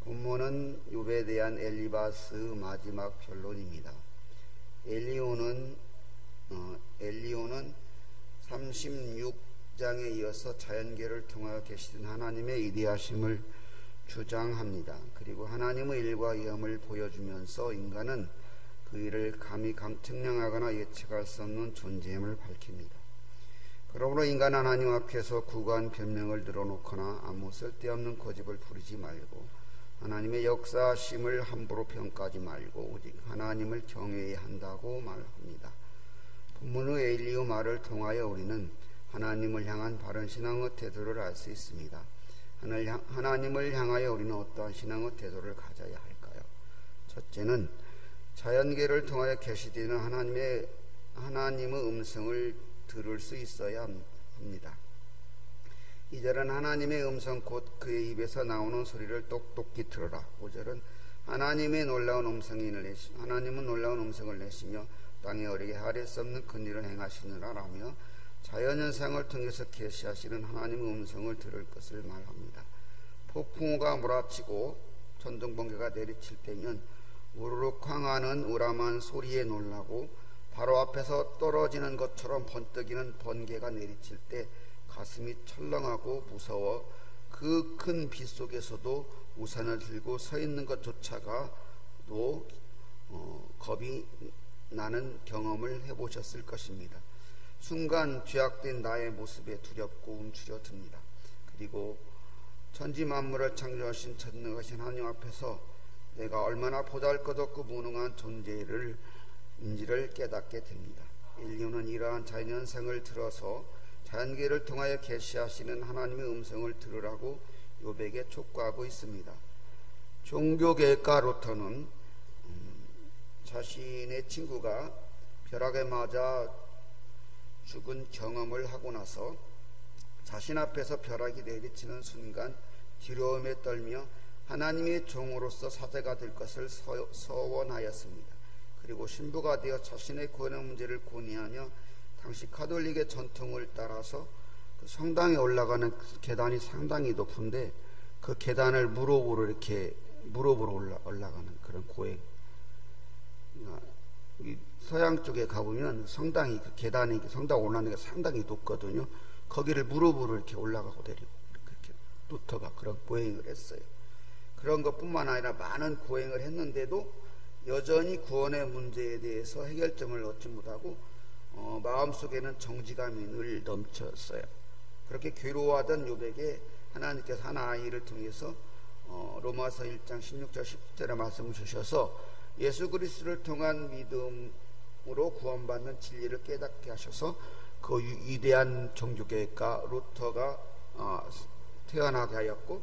본문은 욥에 대한 엘리바스 마지막 변론입니다. 엘리후는 36장에 이어서 자연계를 통하여 계시던 하나님의 위대하심을 주장합니다. 그리고 하나님의 일과 위엄을 보여주면서 인간은 그 일을 감히 측량하거나 예측할 수 없는 존재임을 밝힙니다. 그러므로 인간은 하나님 앞에서 구간 변명을 늘어놓거나 아무 쓸데없는 고집을 부리지 말고 하나님의 역사심을 함부로 평가하지 말고 오직 하나님을 경외해야 한다고 말합니다. 본문의 엘리후 말을 통하여 우리는 하나님을 향한 바른 신앙의 태도를 알 수 있습니다. 하나님을 향하여 우리는 어떠한 신앙의 태도를 가져야 할까요? 첫째는 자연계를 통하여 계시되는 하나님의 음성을 들을 수 있어야 합니다. 2절은 하나님의 음성 곧 그의 입에서 나오는 소리를 똑똑히 들어라. 5절은 하나님은 놀라운 음성을 내시며 땅에 어리게 하릴 수 없는 큰 일을 행하시느라 라며 자연현상을 통해서 계시하시는 하나님의 음성을 들을 것을 말합니다. 폭풍우가 몰아치고 천둥번개가 내리칠 때면 우르르 쾅하는 우람한 소리에 놀라고 바로 앞에서 떨어지는 것처럼 번뜩이는 번개가 내리칠 때 가슴이 철렁하고 무서워 그 큰 비 속에서도 우산을 들고 서 있는 것조차가 또 겁이 나는 경험을 해보셨을 것입니다. 순간 죄악된 나의 모습에 두렵고 움츠려듭니다. 그리고 천지 만물을 창조하신 전능하신 하나님 앞에서 내가 얼마나 보잘것없고 무능한 존재인지를 깨닫게 됩니다. 인류는 이러한 자연현상을 들어서 자연계를 통하여 계시하시는 하나님의 음성을 들으라고 욥에게 촉구하고 있습니다. 종교개혁가 루터는 자신의 친구가 벼락에 맞아 죽은 경험을 하고 나서 자신 앞에서 벼락이 내리치는 순간 두려움에 떨며 하나님의 종으로서 사제가 될 것을 서원하였습니다. 그리고 신부가 되어 자신의 구원의 문제를 고뇌하며 당시 가톨릭의 전통을 따라서 그 성당에 올라가는 계단이 상당히 높은데 그 계단을 무릎으로 올라가는 그런 고행. 서양 쪽에 가보면 성당이 그 계단이 성당 올라가는 게 상당히 높거든요. 거기를 무릎으로 이렇게 올라가고 내리고 그렇게 루터가 그런 고행을 했어요. 그런 것뿐만 아니라 많은 고행을 했는데도 여전히 구원의 문제에 대해서 해결점을 얻지 못하고 마음속에는 정지감이 늘 넘쳤어요. 그렇게 괴로워하던 욥에게 하나님께서 한 아이를 통해서 로마서 1장 16절 17절의 말씀을 주셔서 예수 그리스도를 통한 믿음으로 구원받는 진리를 깨닫게 하셔서 그 위대한 종교개혁가 루터가 태어나게 하였고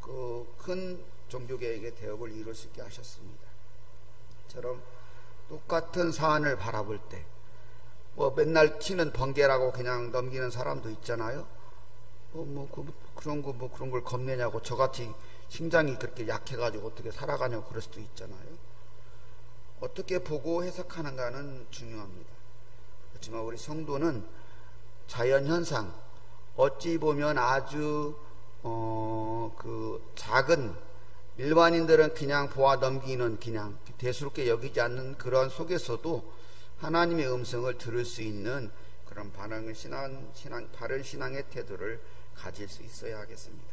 그 큰 종교개혁의 대업을 이룰 수 있게 하셨습니다. 처럼 똑같은 사안을 바라볼 때 맨날 치는 번개라고 그냥 넘기는 사람도 있잖아요. 그런 걸 겁내냐고, 저같이 심장이 그렇게 약해가지고 어떻게 살아가냐고 그럴 수도 있잖아요. 어떻게 보고 해석하는가는 중요합니다. 그렇지만 우리 성도는 자연현상, 어찌 보면 아주 그 작은 일반인들은 그냥 보아 넘기는 그냥 대수롭게 여기지 않는 그런 속에서도 하나님의 음성을 들을 수 있는 그런 바른 신앙의 태도를 가질 수 있어야 하겠습니다.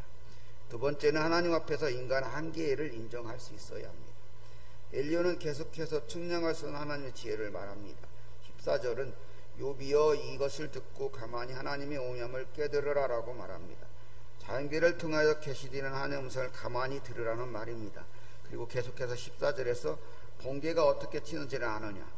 두 번째는 하나님 앞에서 인간 한계를 인정할 수 있어야 합니다. 엘리후는 계속해서 측량할 수 없는 하나님의 지혜를 말합니다. 14절은 욥이여 이것을 듣고 가만히 하나님의 오염을 깨달으라 라고 말합니다. 자연계를 통하여 계시되는 하나님의 음성을 가만히 들으라는 말입니다. 그리고 계속해서 14절에서 번개가 어떻게 치는지를 아느냐,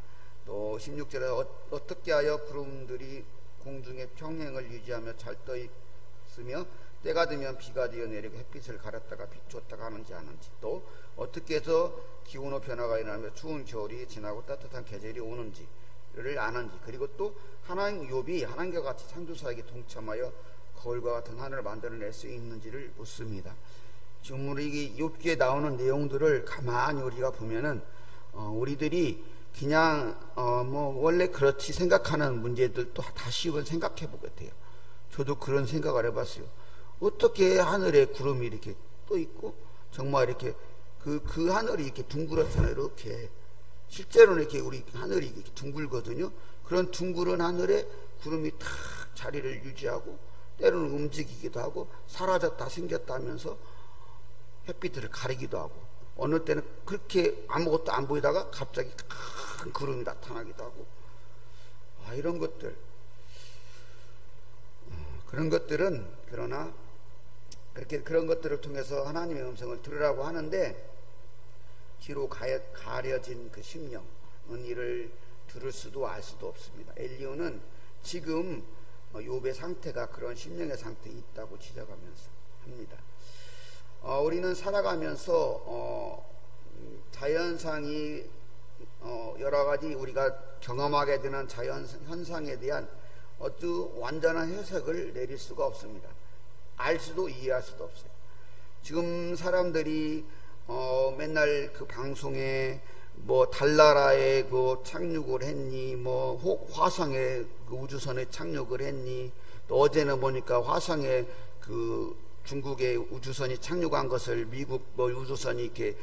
또 16절에 어떻게 하여 구름들이 공중에 평행을 유지하며 잘 떠 있으며 때가 되면 비가 되어 내리고 햇빛을 가렸다가 비추었다가 하는지 아는지, 또 어떻게 해서 기온의 변화가 일어나며 추운 겨울이 지나고 따뜻한 계절이 오는지를 아는지, 그리고 또 욥이 하나님과 같이 창조사에게 동참하여 거울과 같은 하늘을 만들어낼 수 있는지를 묻습니다. 지금 우리 욥기에 나오는 내용들을 가만히 우리가 보면은 우리들이 그냥 원래 그렇지 생각하는 문제들도 다시 한번 생각해 보게 돼요. 저도 그런 생각을 해봤어요. 어떻게 하늘에 구름이 이렇게 떠 있고 정말 이렇게 그 하늘이 이렇게 둥글었잖아요. 이렇게. 실제로는 이렇게 우리 하늘이 이렇게 둥글거든요. 그런 둥그런 하늘에 구름이 탁 자리를 유지하고 때로는 움직이기도 하고 사라졌다 생겼다 하면서 햇빛을 가리기도 하고 어느 때는 그렇게 아무것도 안 보이다가 갑자기 큰 구름이 나타나기도 하고 이런 것들 그런 것들은 그러나 그렇게 그런 것들을 통해서 하나님의 음성을 들으라고 하는데 뒤로 가려진 그 심령은 이를 들을 수도 알 수도 없습니다. 엘리후는 지금 욥의 상태가 그런 심령의 상태에 있다고 지적하면서 합니다. 우리는 살아가면서 자연상이 여러 가지 우리가 경험하게 되는 자연 현상에 대한 어떤 완전한 해석을 내릴 수가 없습니다. 알 수도 이해할 수도 없어요. 지금 사람들이 맨날 그 방송에 뭐 달나라에 그 착륙을 했니, 뭐 화성에 그 우주선에 착륙을 했니, 또 어제는 보니까 화성에 그 중국의 우주선이 착륙한 것을 미국 뭐 우주선이 이렇게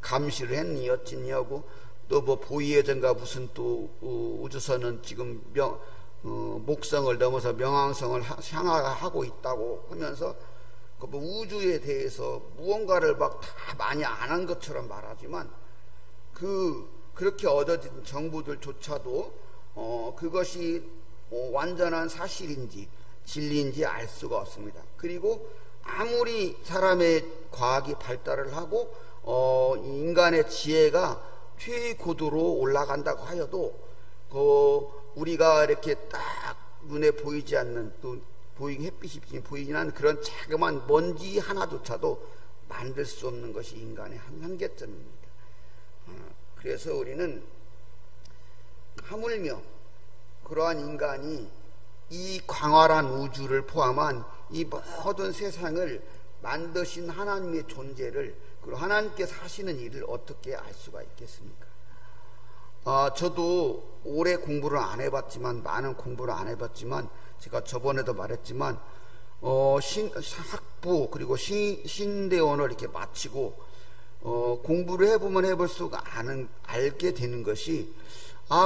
감시를 했니 어찌냐고, 또 뭐 보이에전가 무슨 또 우주선은 지금 목성을 넘어서 명왕성을 향하고 있다고 하면서 그 뭐 우주에 대해서 무언가를 막 다 많이 안 한 것처럼 말하지만 그렇게 얻어진 정보들조차도 그것이 완전한 사실인지 진리인지 알 수가 없습니다. 그리고 아무리 사람의 과학이 발달을 하고 인간의 지혜가 최고도로 올라간다고 하여도 우리가 이렇게 딱 눈에 보이지 않는 또 햇빛이 보이긴 한 그런 자그마한 먼지 하나조차도 만들 수 없는 것이 인간의 한계점입니다. 그래서 우리는 하물며 그러한 인간이 이 광활한 우주를 포함한 이 모든 세상을 만드신 하나님의 존재를, 그리고 하나님께서 하시는 일을 어떻게 알 수가 있겠습니까? 저도 오래 공부를 안 해봤지만, 많은 공부를 안 해봤지만, 제가 저번에도 말했지만 학부 그리고 신대원을 이렇게 마치고 공부를 해보면 해볼수록 알게 되는 것이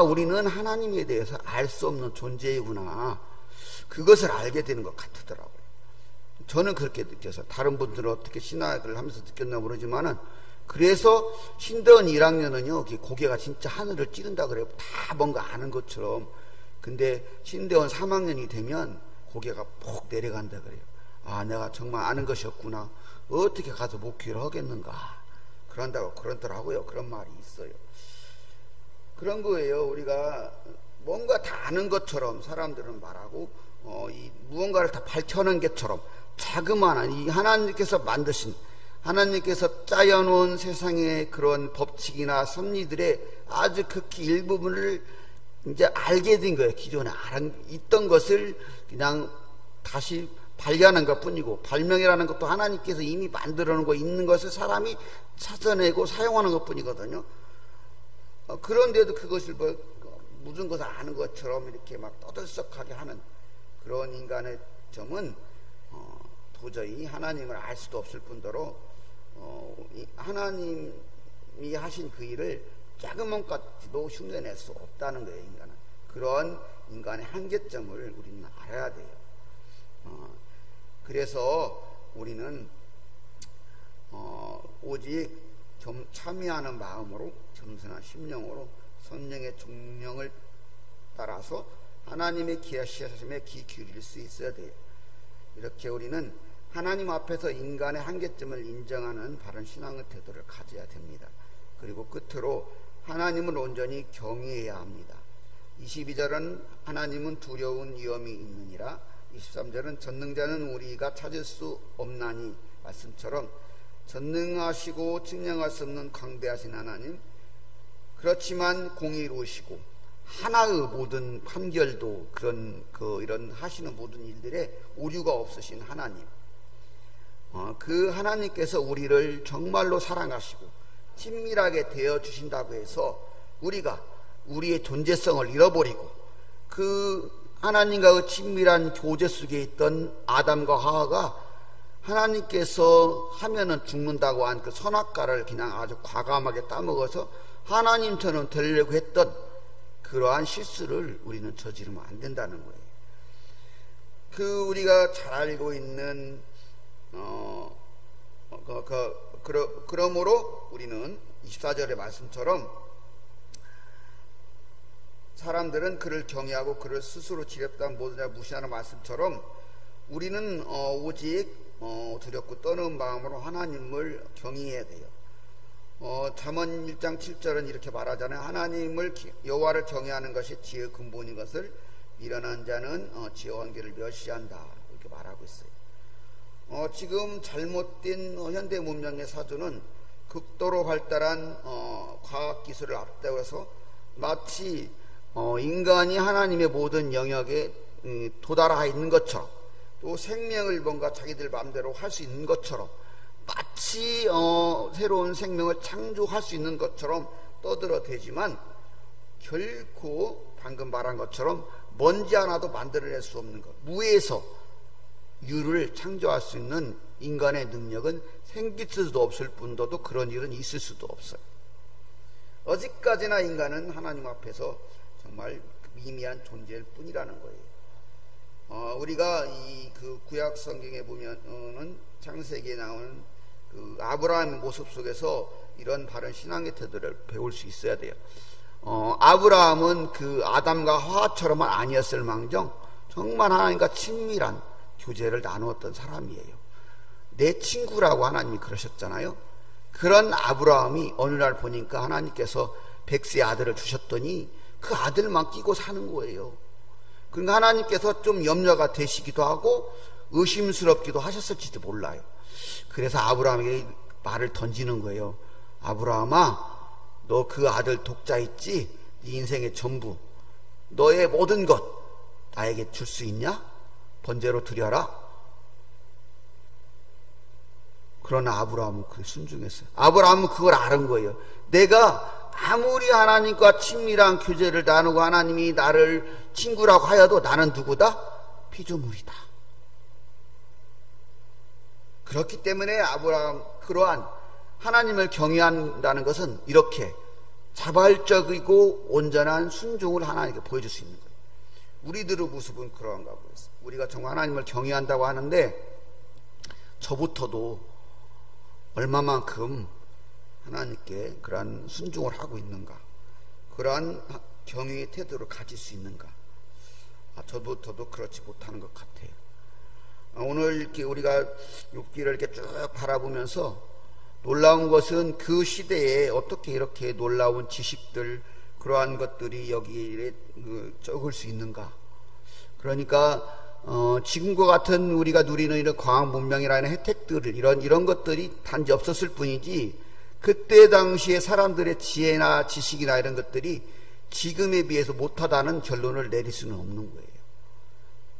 우리는 하나님에 대해서 알 수 없는 존재이구나, 그것을 알게 되는 것 같더라고요. 저는 그렇게 느껴서, 다른 분들은 어떻게 신학을 하면서 느꼈나 모르지만은, 그래서 신대원 1학년은요 고개가 진짜 하늘을 찌른다 그래요. 다 뭔가 아는 것처럼. 근데 신대원 3학년이 되면 고개가 폭 내려간다 그래요. 내가 정말 아는 것이었구나, 어떻게 가서 목회를 하겠는가, 그러더라고요. 그런 말이 있어요. 그런 거예요. 우리가 뭔가 다 아는 것처럼 사람들은 말하고 무언가를 다 밝혀낸 것처럼 자그마한 이 하나님께서 만드신, 하나님께서 짜여놓은 세상의 그런 법칙이나 섭리들의 아주 극히 일부분을 이제 알게 된 거예요. 기존에 있던 것을 그냥 다시 발견한 것 뿐이고, 발명이라는 것도 하나님께서 이미 만들어 놓은 거 있는 것을 사람이 찾아내고 사용하는 것 뿐이거든요. 그런데도 그것을 무슨 것을 아는 것처럼 이렇게 막 떠들썩하게 하는 그런 인간의 점은 도저히 하나님을 알 수도 없을 뿐더러 하나님이 하신 그 일을 조금만 까지도 흉내낼 수 없다는 거예요. 인간은 그런 인간의 한계점을 우리는 알아야 돼요. 그래서 우리는 오직 참여하는 마음으로, 겸손한 심령으로 성령의 종령을 따라서 하나님의 기하심에 귀 기울일 수 있어야 돼요. 이렇게 우리는 하나님 앞에서 인간의 한계점을 인정하는 바른 신앙의 태도를 가져야 됩니다. 그리고 끝으로 하나님을 온전히 경외해야 합니다. 22절은 하나님은 두려운 위험이 있느니라, 23절은 전능자는 우리가 찾을 수 없나니 말씀처럼 전능하시고 측량할 수 없는 광대하신 하나님, 그렇지만 공의로우시고 하나의 모든 판결도 이런 하시는 모든 일들에 오류가 없으신 하나님, 그 하나님께서 우리를 정말로 사랑하시고 친밀하게 대해 주신다고 해서 우리가 우리의 존재성을 잃어버리고 그 하나님과 그 친밀한 교제 속에 있던 아담과 하와가 하나님께서 하면은 죽는다고 한 그 선악과를 그냥 아주 과감하게 따먹어서 하나님처럼 되려고 했던 그러한 실수를 우리는 저지르면 안 된다는 거예요. 우리가 잘 알고 있는 그러므로 우리는 24절의 말씀처럼 사람들은 그를 경외하고 그를 스스로 지렸다는 모든 자를 무시하는 말씀처럼 우리는 오직 두렵고 떠는 마음으로 하나님을 경외해야 돼요. 잠언 1장 7절은 이렇게 말하잖아요. 하나님을 여호와를 경외하는 것이 지혜의 근본인 것을 미련한 자는 지혜와 관계를 멸시한다, 이렇게 말하고 있어요. 지금 잘못된 현대 문명의 사조는 극도로 발달한 과학기술을 앞세워서 마치 인간이 하나님의 모든 영역에 도달하 있는 것처럼, 또 생명을 뭔가 자기들 마음대로 할 수 있는 것처럼, 마치 새로운 생명을 창조할 수 있는 것처럼 떠들어대지만 결코 방금 말한 것처럼 먼지 하나도 만들어낼 수 없는 것, 무에서 유를 창조할 수 있는 인간의 능력은 생길 수도 없을 뿐더도 그런 일은 있을 수도 없어요. 어디까지나 인간은 하나님 앞에서 정말 미미한 존재일 뿐이라는 거예요. 우리가 그 구약 성경에 보면은 창세기에 나오는 그 아브라함의 모습 속에서 이런 바른 신앙의 태도를 배울 수 있어야 돼요. 아브라함은 그 아담과 하와처럼은 아니었을 망정 정말 하나님과 친밀한 교제를 나누었던 사람이에요. 내 친구라고 하나님이 그러셨잖아요. 그런 아브라함이 어느 날 보니까 하나님께서 백세 아들을 주셨더니 그 아들만 끼고 사는 거예요. 그러니까 하나님께서 좀 염려가 되시기도 하고 의심스럽기도 하셨을지도 몰라요. 그래서 아브라함에게 말을 던지는 거예요. 아브라함아, 너 그 아들 독자 있지? 네 인생의 전부, 너의 모든 것 나에게 줄 수 있냐? 번제로 드려라. 그러나 아브라함은 그게 순종했어요. 아브라함은 그걸 아는 거예요. 내가 아무리 하나님과 친밀한 교제를 나누고 하나님이 나를 친구라고 하여도 나는 누구다? 피조물이다. 그렇기 때문에 아브라함, 그러한 하나님을 경외한다는 것은 이렇게 자발적이고 온전한 순종을 하나님께 보여줄 수 있는 거예요. 우리들의 모습은 그러한가 보겠어요. 우리가 정말 하나님을 경외한다고 하는데 저부터도 얼마만큼 하나님께 그러한 순종을 하고 있는가, 그러한 경외의 태도를 가질 수 있는가. 저부터도 그렇지 못하는 것 같아요. 오늘 이렇게 우리가 욥기를 이렇게 쭉 바라보면서 놀라운 것은 그 시대에 어떻게 이렇게 놀라운 지식들, 그러한 것들이 여기에 적을 수 있는가. 그러니까 지금과 같은 우리가 누리는 이런 과학 문명이라는 혜택들을, 이런 것들이 단지 없었을 뿐이지 그때 당시에 사람들의 지혜나 지식이나 이런 것들이 지금에 비해서 못하다는 결론을 내릴 수는 없는 거예요.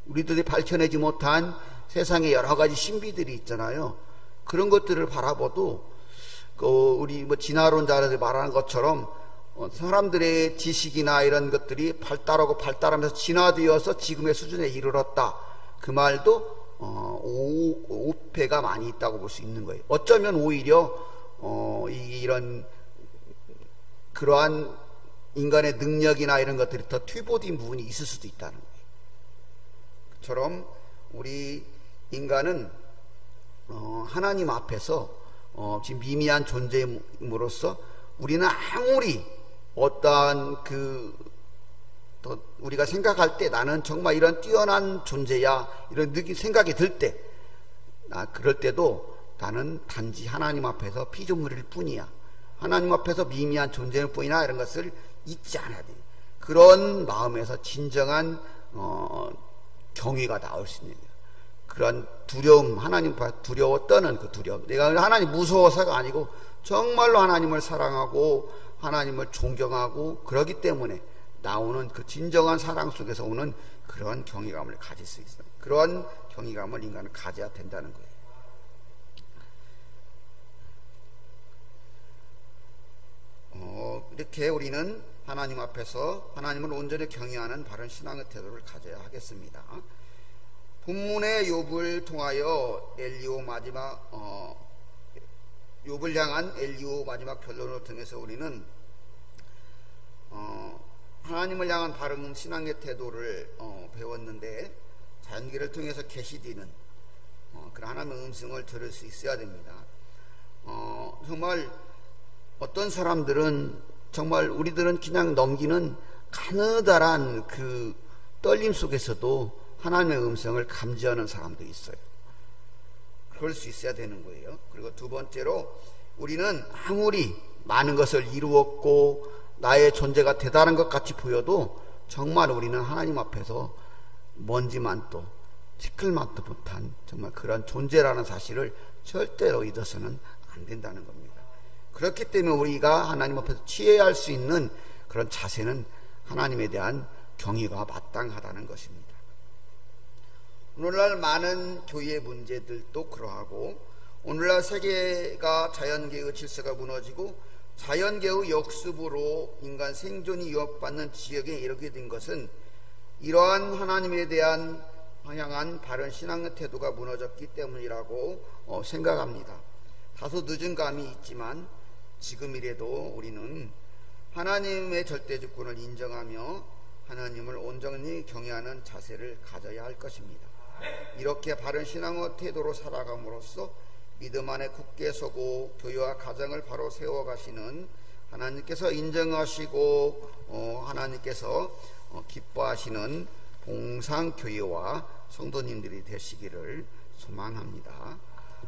우리들이 밝혀내지 못한 세상에 여러 가지 신비들이 있잖아요. 그런 것들을 바라봐도 우리 진화론자들이 말하는 것처럼 사람들의 지식이나 이런 것들이 발달하면서 진화되어서 지금의 수준에 이르렀다, 그 말도 오패가 많이 있다고 볼 수 있는 거예요. 어쩌면 오히려 이런 그러한 인간의 능력이나 이런 것들이 더 퇴보된 부분이 있을 수도 있다는 거예요. 그처럼 우리 인간은 하나님 앞에서 지금 미미한 존재임으로써 우리는 아무리 어떠한 우리가 생각할 때 나는 정말 이런 뛰어난 존재야, 이런 생각이 들 때, 그럴 때도 나는 단지 하나님 앞에서 피조물일 뿐이야, 하나님 앞에서 미미한 존재일 뿐이나, 이런 것을 잊지 않아야 돼요. 그런 마음에서 진정한 경외가 나올 수 있는 거예요. 그런 두려움, 하나님 앞에 두려워 떠는 그 두려움, 내가 하나님 무서워서가 아니고 정말로 하나님을 사랑하고 하나님을 존경하고 그러기 때문에 나오는 그 진정한 사랑 속에서 오는 그런 경외감을 가질 수 있어요. 그런 경외감을 인간은 가져야 된다는 거예요. 이렇게 우리는 하나님 앞에서 하나님을 온전히 경외하는 바른 신앙의 태도를 가져야 하겠습니다. 본문의 욥을 통하여 욥을 향한 엘리오 마지막 변론을 통해서 우리는 하나님을 향한 바른 신앙의 태도를 배웠는데, 자연계를 통해서 계시되는 그런 하나님의 음성을 들을 수 있어야 됩니다. 정말 어떤 사람들은 정말 우리들은 그냥 넘기는 가느다란 그 떨림 속에서도 하나님의 음성을 감지하는 사람도 있어요. 그럴 수 있어야 되는 거예요. 그리고 두 번째로, 우리는 아무리 많은 것을 이루었고 나의 존재가 대단한 것 같이 보여도 정말 우리는 하나님 앞에서 먼지만도 티끌만도 못한 정말 그런 존재라는 사실을 절대로 잊어서는 안 된다는 겁니다. 그렇기 때문에 우리가 하나님 앞에서 취해야 할 수 있는 그런 자세는 하나님에 대한 경외가 마땅하다는 것입니다. 오늘날 많은 교회의 문제들도 그러하고, 오늘날 세계가 자연계의 질서가 무너지고 자연계의 역습으로 인간 생존이 위협받는 지역에 이르게 된 것은 이러한 하나님에 대한 향한 바른 신앙의 태도가 무너졌기 때문이라고 생각합니다. 다소 늦은 감이 있지만 지금이라도 우리는 하나님의 절대주권을 인정하며 하나님을 온전히 경외하는 자세를 가져야 할 것입니다. 이렇게 바른 신앙의 태도로 살아감으로써 믿음 안에 굳게 서고 교회와 가정을 바로 세워가시는 하나님께서 인정하시고 하나님께서 기뻐하시는 봉상교회와 성도님들이 되시기를 소망합니다.